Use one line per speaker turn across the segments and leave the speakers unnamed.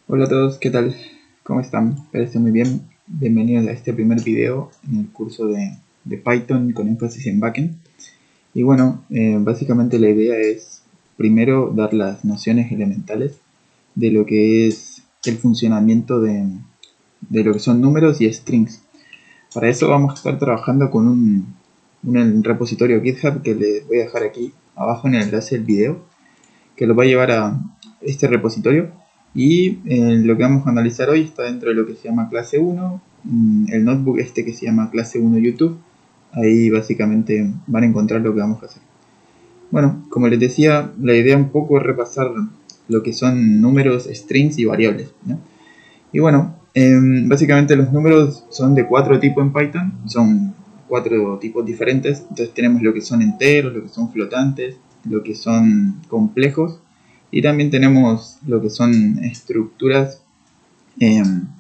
Hola a todos, ¿qué tal? ¿Cómo están? Parece muy bien. Bienvenidos a este primer video en el curso de Python con énfasis en backend. Y bueno, básicamente la idea es primero dar las nociones elementales de lo que es el funcionamiento de lo que son números y strings. Para eso vamos a estar trabajando con un repositorio GitHub que les voy a dejar aquí abajo en el enlace del video, que lo va a llevar a este repositorio. Y lo que vamos a analizar hoy está dentro de lo que se llama clase 1, el notebook este que se llama clase 1 YouTube. Ahí básicamente van a encontrar lo que vamos a hacer. Bueno, como les decía, la idea un poco es repasar lo que son números, strings y variables, ¿no? Y bueno, básicamente los números son de 4 tipos en Python, son 4 tipos diferentes. Entonces tenemos lo que son enteros, lo que son flotantes, lo que son complejos, y también tenemos lo que son estructuras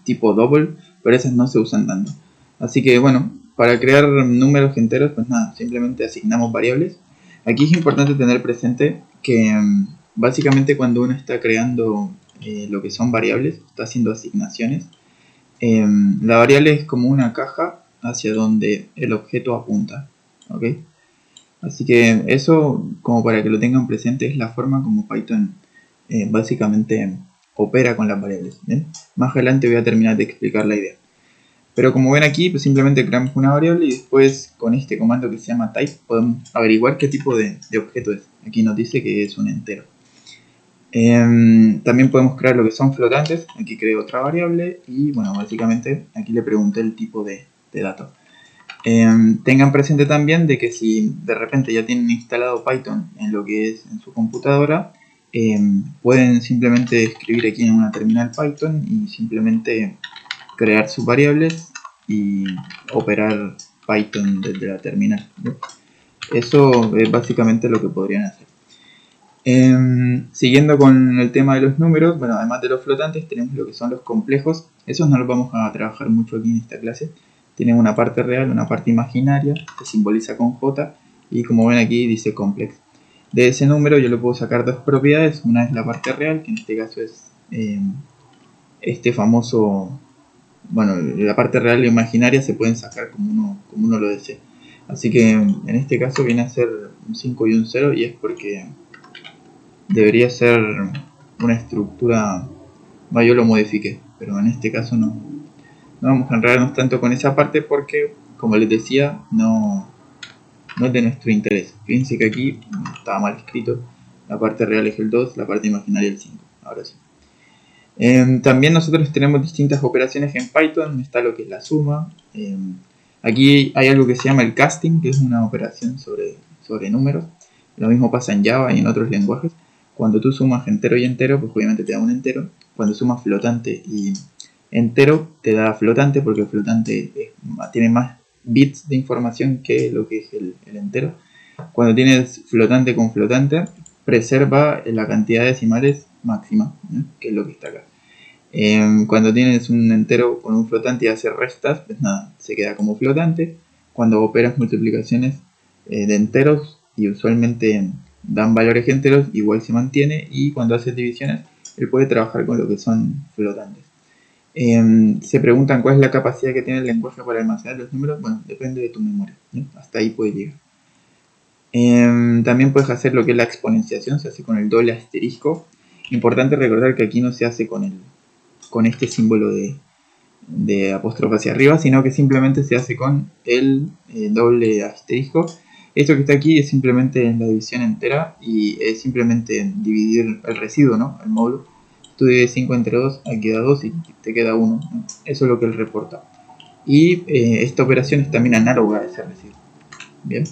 tipo double, pero esas no se usan tanto. Así que bueno, para crear números enteros, pues nada, simplemente asignamos variables. Aquí es importante tener presente que básicamente cuando uno está creando lo que son variables, está haciendo asignaciones, la variable es como una caja hacia donde el objeto apunta, ¿ok? Así que eso, como para que lo tengan presente, es la forma como Python básicamente opera con las variables, ¿bien? Más adelante voy a terminar de explicar la idea. Pero como ven aquí, pues simplemente creamos una variable y después con este comando que se llama type podemos averiguar qué tipo de objeto es. Aquí nos dice que es un entero. También podemos crear lo que son flotantes. Aquí creo otra variable y bueno, básicamente aquí le pregunté el tipo de dato. Tengan presente también de que si de repente ya tienen instalado Python en lo que es en su computadora, pueden simplemente escribir aquí en una terminal Python y simplemente crear sus variables y operar Python desde la terminal, ¿no? Eso es básicamente lo que podrían hacer. Siguiendo con el tema de los números, bueno, además de los flotantes tenemos lo que son los complejos. Esos no los vamos a trabajar mucho aquí en esta clase. Tienen una parte real, una parte imaginaria, se simboliza con J, y como ven aquí dice complex. De ese número yo le puedo sacar dos propiedades. Una es la parte real, que en este caso es este famoso, bueno, la parte real e imaginaria se pueden sacar como uno lo desee. Así que en este caso viene a ser un 5 y un 0, y es porque debería ser una estructura, bueno, yo lo modifiqué, pero en este caso no vamos a enredarnos tanto con esa parte porque, como les decía, no es de nuestro interés. Fíjense que aquí estaba mal escrito, la parte real es el 2, la parte imaginaria el 5. Ahora sí. También nosotros tenemos distintas operaciones en Python. Está lo que es la suma. Aquí hay algo que se llama el casting, que es una operación sobre números. Lo mismo pasa en Java y en otros lenguajes. Cuando tú sumas entero y entero, pues obviamente te da un entero. Cuando sumas flotante y entero, te da flotante, porque el flotante tiene más bits de información que lo que es el entero. Cuando tienes flotante con flotante, preserva la cantidad de decimales máxima, ¿no? Que es lo que está acá. Cuando tienes un entero con un flotante y haces restas, pues nada, se queda como flotante. Cuando operas multiplicaciones de enteros y usualmente dan valores enteros, igual se mantiene. Y cuando haces divisiones, él puede trabajar con lo que son flotantes. Se preguntan cuál es la capacidad que tiene el lenguaje para almacenar los números. Bueno, depende de tu memoria, ¿no? Hasta ahí puede llegar. También puedes hacer lo que es la exponenciación, se hace con el doble asterisco. Importante recordar que aquí no se hace con este símbolo de apóstrofe hacia arriba, sino que simplemente se hace con el doble asterisco. Esto que está aquí es simplemente la división entera y es simplemente dividir el residuo, ¿no? El módulo. Tú divides 5 entre 2, aquí queda 2 y te queda 1, ¿no? Eso es lo que él reporta. Y esta operación es también análoga a ese residuo. Bien.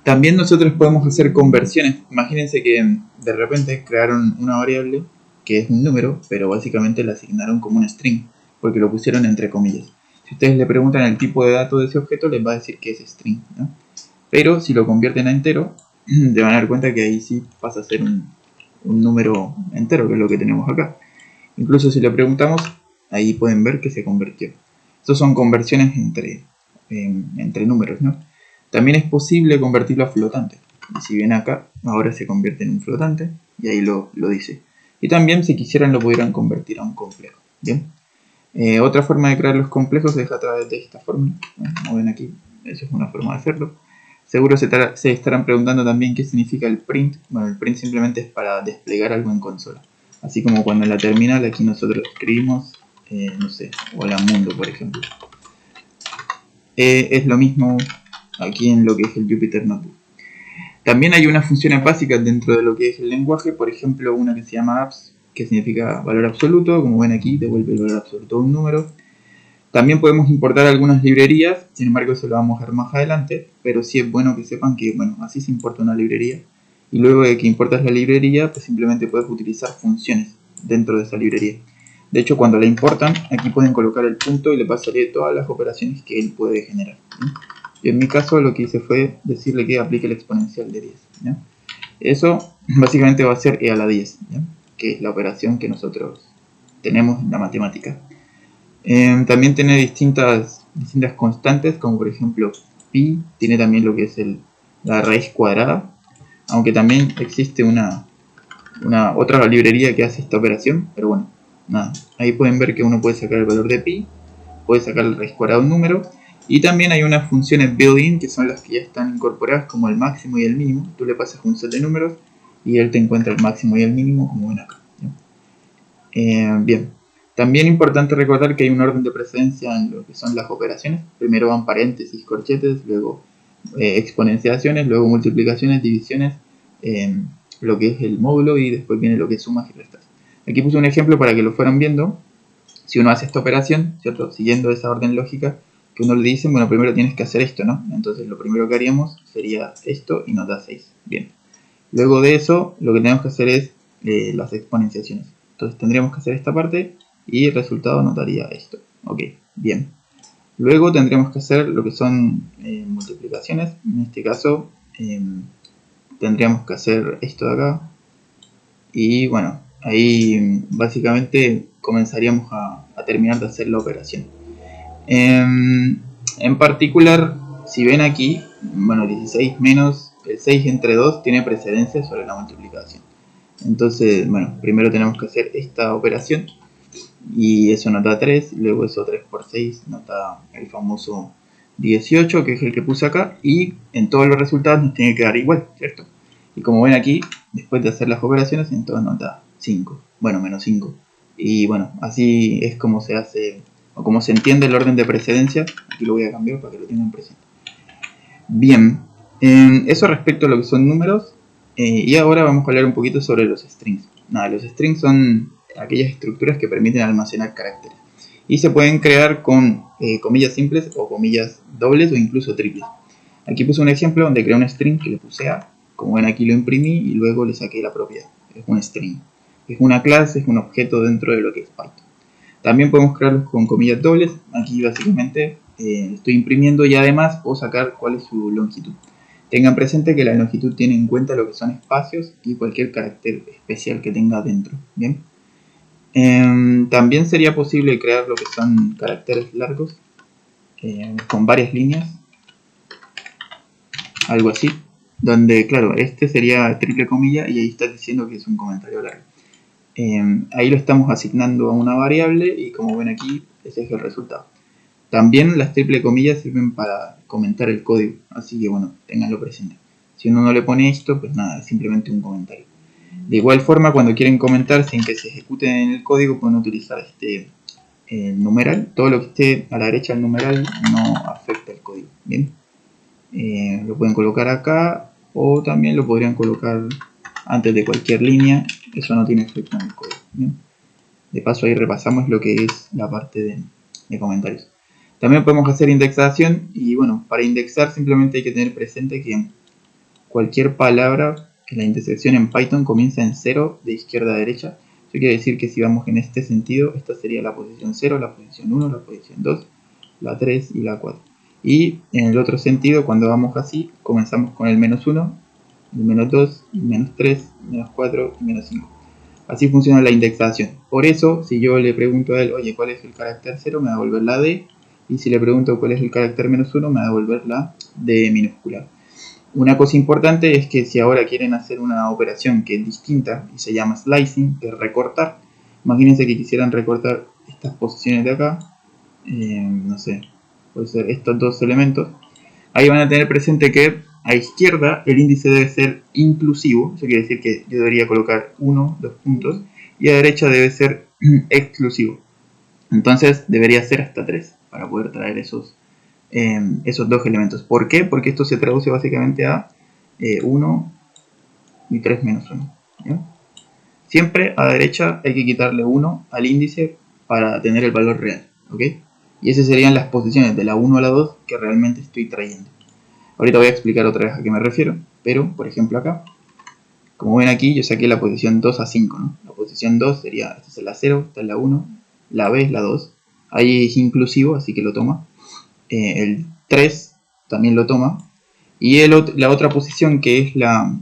También nosotros podemos hacer conversiones. Imagínense que de repente crearon una variable que es un número, pero básicamente la asignaron como un string, porque lo pusieron entre comillas. Si ustedes le preguntan el tipo de dato de ese objeto, les va a decir que es string, ¿no? Pero si lo convierten a entero, te van a dar cuenta que ahí sí pasa a ser un número entero, que es lo que tenemos acá. Incluso si le preguntamos, ahí pueden ver que se convirtió. Estas son conversiones entre números, ¿no? También es posible convertirlo a flotante. Y si ven acá, ahora se convierte en un flotante y ahí lo dice. Y también, si quisieran, lo pudieran convertir a un complejo. Bien. Otra forma de crear los complejos es a través de esta forma. Como ven aquí, eso es una forma de hacerlo. Seguro se estarán preguntando también qué significa el print. Bueno, el print simplemente es para desplegar algo en consola. Así como cuando en la terminal aquí nosotros escribimos, no sé, hola mundo, por ejemplo. Es lo mismo aquí en lo que es el Jupyter Notebook. También hay unas funciones básicas dentro de lo que es el lenguaje, por ejemplo una que se llama apps, que significa valor absoluto, como ven aquí, devuelve el valor absoluto a un número. También podemos importar algunas librerías, sin embargo eso lo vamos a ver más adelante, pero sí es bueno que sepan que, bueno, así se importa una librería. Y luego de que importas la librería, pues simplemente puedes utilizar funciones dentro de esa librería. De hecho, cuando la importan, aquí pueden colocar el punto y le pasaré todas las operaciones que él puede generar. Y en mi caso lo que hice fue decirle que aplique el exponencial de 10. ¿Ya? Eso básicamente va a ser e a la 10, ¿ya? Que es la operación que nosotros tenemos en la matemática. También tiene distintas constantes, como por ejemplo pi, tiene también lo que es la raíz cuadrada, aunque también existe otra librería que hace esta operación, pero bueno, nada, ahí pueden ver que uno puede sacar el valor de pi, puede sacar la raíz cuadrada de un número, y también hay unas funciones built-in que son las que ya están incorporadas como el máximo y el mínimo. Tú le pasas un set de números y él te encuentra el máximo y el mínimo, como ven acá. Bien, también importante recordar que hay un orden de precedencia en lo que son las operaciones. Primero van paréntesis, corchetes, luego exponenciaciones, luego multiplicaciones, divisiones, lo que es el módulo, y después viene lo que es sumas y restas. Aquí puse un ejemplo para que lo fueran viendo. Si uno hace esta operación, ¿cierto? Siguiendo esa orden lógica, que uno le dice, bueno, primero tienes que hacer esto, ¿no? Entonces lo primero que haríamos sería esto y nos da 6. Bien. Luego de eso, lo que tenemos que hacer es las exponenciaciones. Entonces tendríamos que hacer esta parte y el resultado nos daría esto. Ok, bien. Luego tendríamos que hacer lo que son multiplicaciones. En este caso tendríamos que hacer esto de acá. Y bueno, ahí básicamente comenzaríamos a terminar de hacer la operación. En particular, si ven aquí, bueno, 16 menos el 6 entre 2 tiene precedencia sobre la multiplicación. Entonces, bueno, primero tenemos que hacer esta operación y eso nos da 3, luego eso 3 por 6 nos da el famoso 18, que es el que puse acá, y en todos los resultados nos tiene que dar igual, ¿cierto? Y como ven aquí, después de hacer las operaciones, en todas nos da 5, bueno, menos 5. Y bueno, así es como se hace, o como se entiende el orden de precedencia. Aquí lo voy a cambiar para que lo tengan presente. Bien, eso respecto a lo que son números. Y ahora vamos a hablar un poquito sobre los strings. Nada, los strings son aquellas estructuras que permiten almacenar caracteres. Y se pueden crear con comillas simples o comillas dobles o incluso triples. Aquí puse un ejemplo donde creé un string que le puse A. Como ven, aquí lo imprimí y luego le saqué la propiedad. Es un string. Es una clase, es un objeto dentro de lo que es Python. También podemos crearlos con comillas dobles. Aquí básicamente estoy imprimiendo y además puedo sacar cuál es su longitud. Tengan presente que la longitud tiene en cuenta lo que son espacios y cualquier carácter especial que tenga dentro. Bien. También sería posible crear lo que son caracteres largos con varias líneas, algo así, donde claro, este sería triple comilla y ahí está diciendo que es un comentario largo. Ahí lo estamos asignando a una variable y como ven aquí, ese es el resultado. También las triple comillas sirven para comentar el código, así que bueno, tenganlo presente. Si uno no le pone esto, pues nada, es simplemente un comentario. De igual forma, cuando quieren comentar sin que se ejecute en el código, pueden utilizar este numeral. Todo lo que esté a la derecha del numeral no afecta el código. Bien, lo pueden colocar acá o también lo podrían colocar antes de cualquier línea. Eso no tiene efecto en el código. Bien. De paso ahí repasamos lo que es la parte de comentarios. También podemos hacer indexación y bueno, para indexar simplemente hay que tener presente que cualquier palabra en la intersección en Python comienza en 0 de izquierda a derecha. Eso quiere decir que si vamos en este sentido, esta sería la posición 0, la posición 1, la posición 2, la 3 y la 4. Y en el otro sentido, cuando vamos así, comenzamos con el menos 1, el menos 2, el menos 3, menos 4 y menos 5. Así funciona la indexación. Por eso, si yo le pregunto a él, oye, ¿cuál es el carácter 0? Me va a devolver la D. Y si le pregunto cuál es el carácter menos 1, me va a devolver la D minúscula. Una cosa importante es que si ahora quieren hacer una operación que es distinta y se llama slicing, que es recortar, imagínense que quisieran recortar estas posiciones de acá, no sé, puede ser estos dos elementos. Ahí van a tener presente que a izquierda el índice debe ser inclusivo, eso quiere decir que yo debería colocar 1, 2 puntos, y a derecha debe ser exclusivo. Entonces debería ser hasta 3 para poder traer esos dos elementos. ¿Por qué? Porque esto se traduce básicamente a 1 y 3 menos 1. ¿Ya? Siempre a la derecha hay que quitarle 1 al índice para tener el valor real. ¿Ok? Y esas serían las posiciones de la 1 a la 2 que realmente estoy trayendo. Ahorita voy a explicar otra vez a qué me refiero. Pero, por ejemplo acá, como ven aquí, yo saqué la posición 2 a 5. ¿no? La posición 2 sería, esta es la 0, esta es la 1, la B es la 2. Ahí es inclusivo, así que lo toma. El 3 también lo toma. Y la otra posición que es la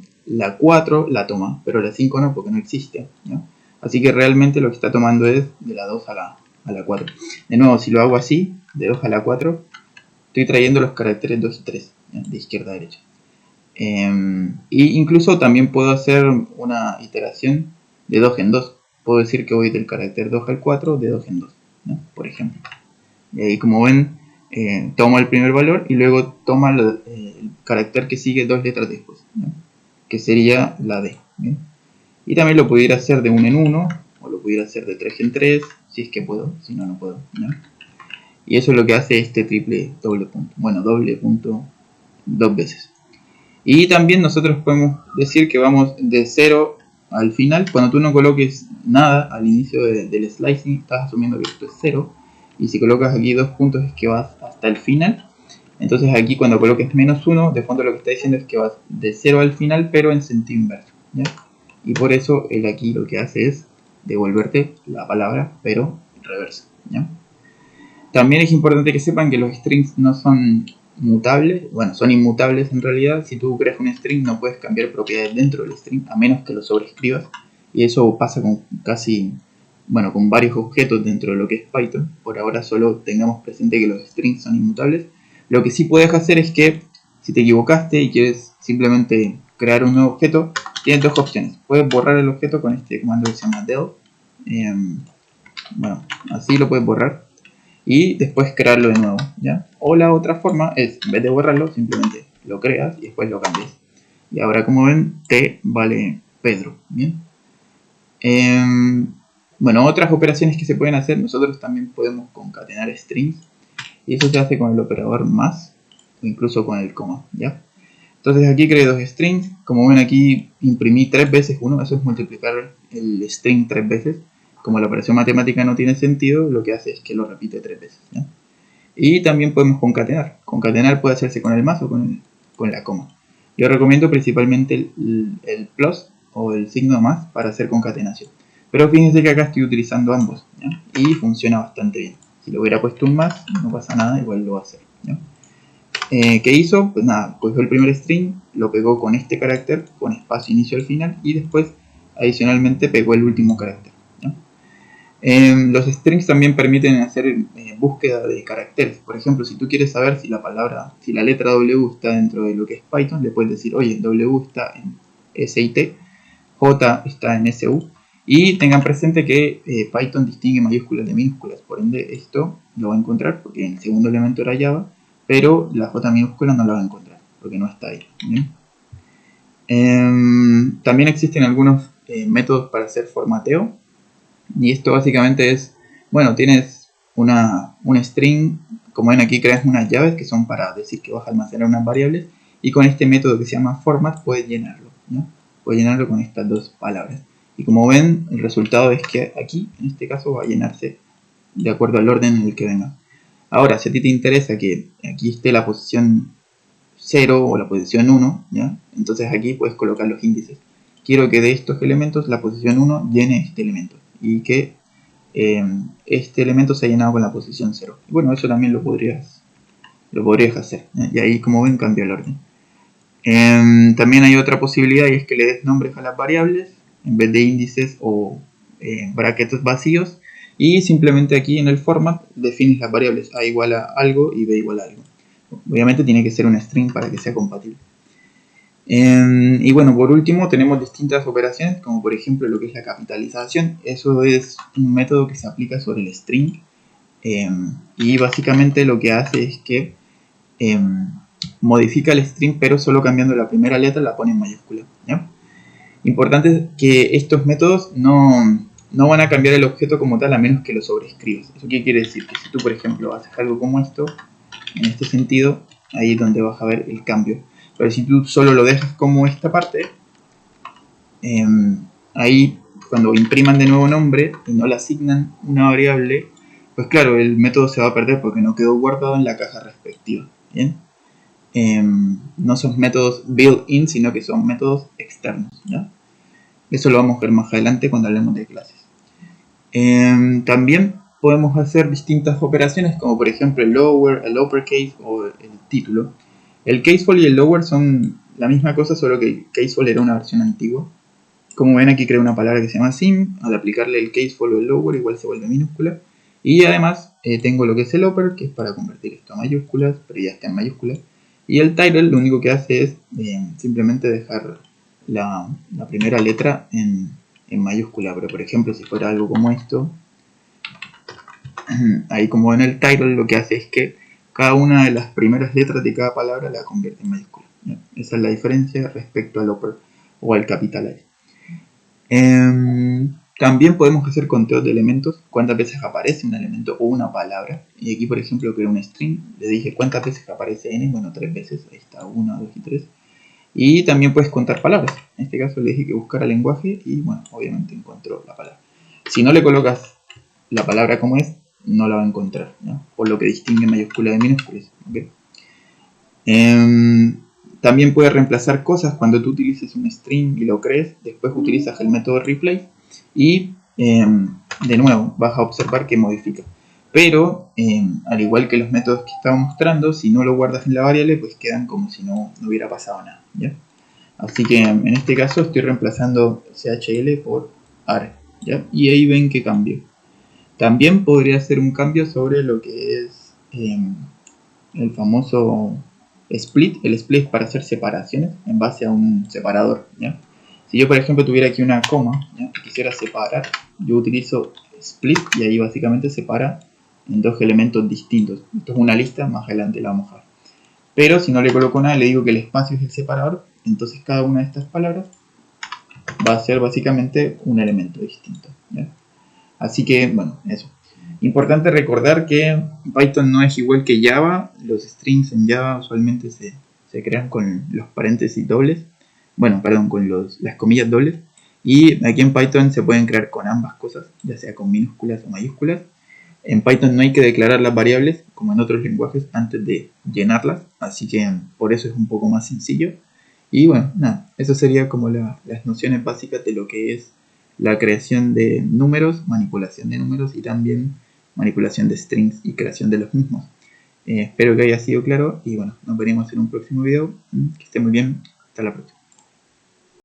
4 la toma, pero la 5 no, porque no existe. ¿no? Así que realmente lo que está tomando es de la 2 a la 4. De nuevo, si lo hago así, de 2 a la 4, estoy trayendo los caracteres 2 y 3, ¿ya? De izquierda a derecha. Y incluso también puedo hacer una iteración de 2 en 2. Puedo decir que voy del carácter 2 al 4 de 2 en 2, ¿no? Por ejemplo. Y ahí, como ven, toma el primer valor y luego toma el carácter que sigue 2 letras después, ¿no? Que sería la D. ¿bien? Y también lo pudiera hacer de 1 en 1 o lo pudiera hacer de 3 en 3, si es que puedo, si no, no puedo. ¿no? Y eso es lo que hace este triple doble punto. Bueno, doble punto 2 veces. Y también nosotros podemos decir que vamos de 0 al final. Cuando tú no coloques nada al inicio del slicing, estás asumiendo que esto es 0. Y si colocas aquí 2 puntos es que vas hasta el final. Entonces aquí cuando coloques menos 1, de fondo lo que está diciendo es que vas de 0 al final, pero en sentido inverso. ¿ya? Y por eso él aquí lo que hace es devolverte la palabra, pero en reverso. ¿ya? También es importante que sepan que los strings no son mutables, bueno, son inmutables en realidad. Si tú creas un string no puedes cambiar propiedades dentro del string a menos que lo sobreescribas, y eso pasa con con varios objetos dentro de lo que es Python. Por ahora solo tengamos presente que los strings son inmutables. Lo que sí puedes hacer es que si te equivocaste y quieres simplemente crear un nuevo objeto, tienes dos opciones. Puedes borrar el objeto con este comando que se llama del. Bueno, así lo puedes borrar y después crearlo de nuevo, ¿ya? O la otra forma es, en vez de borrarlo, simplemente lo creas y después lo cambias. Y ahora, como ven, T vale Pedro, ¿bien? Bueno, otras operaciones que se pueden hacer, nosotros también podemos concatenar strings, y eso se hace con el operador más, o incluso con el coma, ¿ya? Entonces aquí creé dos strings, como ven aquí imprimí 3 veces uno, eso es multiplicar el string 3 veces. Como la operación matemática no tiene sentido, lo que hace es que lo repite 3 veces. ¿ya? Y también podemos concatenar. Concatenar puede hacerse con el más o con la coma. Yo recomiendo principalmente el plus o el signo más para hacer concatenación. Pero fíjense que acá estoy utilizando ambos. ¿ya? Y funciona bastante bien. Si lo hubiera puesto un más, no pasa nada, igual lo va a hacer. ¿ya? ¿Qué hizo? Pues nada, cogió el primer string, lo pegó con este carácter, con espacio inicio al final, y después adicionalmente pegó el último carácter. Los strings también permiten hacer búsqueda de caracteres. Por ejemplo, si tú quieres saber si la letra W está dentro de lo que es Python, le puedes decir, oye, W está en SIT, J está en SU, y tengan presente que Python distingue mayúsculas de minúsculas, por ende esto lo va a encontrar porque el segundo elemento era Java, pero la J minúscula no la va a encontrar porque no está ahí. También existen algunos métodos para hacer formateo. Y esto básicamente es, bueno, tienes un string, como ven aquí creas unas llaves que son para decir que vas a almacenar unas variables, y con este método que se llama format puedes llenarlo, ¿no? Puedes llenarlo con estas dos palabras. Y como ven, el resultado es que aquí, en este caso, va a llenarse de acuerdo al orden en el que venga. Ahora, si a ti te interesa que aquí esté la posición 0 o la posición 1, ¿ya? Entonces aquí puedes colocar los índices. Quiero que de estos elementos la posición 1 llene este elemento y que este elemento se ha llenado con la posición 0. Y bueno, eso también lo podrías hacer. Y ahí, como ven, cambia el orden. También hay otra posibilidad, y es que le des nombres a las variables en vez de índices o brackets vacíos, y simplemente aquí en el format defines las variables a igual a algo y b igual a algo. Obviamente tiene que ser un string para que sea compatible. Y bueno, por último tenemos distintas operaciones, como por ejemplo lo que es la capitalización. Eso es un método que se aplica sobre el string, y básicamente lo que hace es que modifica el string, pero solo cambiando la primera letra la pone en mayúscula, ¿ya? Importante que estos métodos no van a cambiar el objeto como tal a menos que lo sobrescribas. ¿Eso qué quiere decir? Que si tú, por ejemplo, haces algo como esto, en este sentido, ahí es donde vas a ver el cambio. Pero si tú solo lo dejas como esta parte, ahí cuando impriman de nuevo nombre y no le asignan una variable, pues claro, el método se va a perder porque no quedó guardado en la caja respectiva. ¿Bien? No son métodos built-in, sino que son métodos externos, ¿ya? Eso lo vamos a ver más adelante cuando hablemos de clases. También podemos hacer distintas operaciones, como por ejemplo el lower, el uppercase o el título. El caseful y el lower son la misma cosa, solo que el caseful era una versión antigua. Como ven, aquí creo una palabra que se llama sim. Al aplicarle el caseful o el lower, igual se vuelve minúscula. Y además tengo lo que es el upper, que es para convertir esto a mayúsculas, pero ya está en mayúsculas. Y el title lo único que hace es simplemente dejar la primera letra en mayúscula. Pero por ejemplo, si fuera algo como esto, ahí como en el title lo que hace es que cada una de las primeras letras de cada palabra la convierte en mayúscula, ¿ya? Esa es la diferencia respecto al upper o al capitalize. También podemos hacer conteos de elementos, cuántas veces aparece un elemento o una palabra. Y aquí, por ejemplo, creo un string, le dije cuántas veces aparece n, bueno, 3 veces, ahí está, 1, 2 y 3. Y también puedes contar palabras. En este caso le dije que buscara lenguaje y, bueno, obviamente encontró la palabra. Si no le colocas la palabra como es, no la va a encontrar, ¿no? Por lo que distingue mayúscula de minúsculas, ¿okay? También puedes reemplazar cosas cuando tú utilices un string y lo crees, después utilizas el método replace y de nuevo vas a observar que modifica. Pero al igual que los métodos que estaba mostrando, si no lo guardas en la variable, pues quedan como si no hubiera pasado nada, ¿ya? Así que en este caso estoy reemplazando CHL por AR, ¿ya? Y ahí ven que cambió. También podría hacer un cambio sobre lo que es el famoso split. El split es para hacer separaciones en base a un separador, ¿ya? Si yo, por ejemplo, tuviera aquí una coma, ¿ya?, y quisiera separar, yo utilizo split y ahí básicamente separa en dos elementos distintos. Esto es una lista, más adelante la vamos a ver. Pero si no le coloco nada, le digo que el espacio es el separador, entonces cada una de estas palabras va a ser básicamente un elemento distinto, ¿ya? Así que, bueno, eso. Importante recordar que Python no es igual que Java. Los strings en Java usualmente se crean con los paréntesis dobles. Bueno, perdón, con las comillas dobles. Y aquí en Python se pueden crear con ambas cosas, ya sea con minúsculas o mayúsculas. En Python no hay que declarar las variables, como en otros lenguajes, antes de llenarlas. Así que por eso es un poco más sencillo. Y bueno, nada, eso sería como las nociones básicas de lo que es la creación de números, manipulación de números y también manipulación de strings y creación de los mismos. Espero que haya sido claro y bueno, nos veremos en un próximo video. Que esté muy bien, hasta la próxima.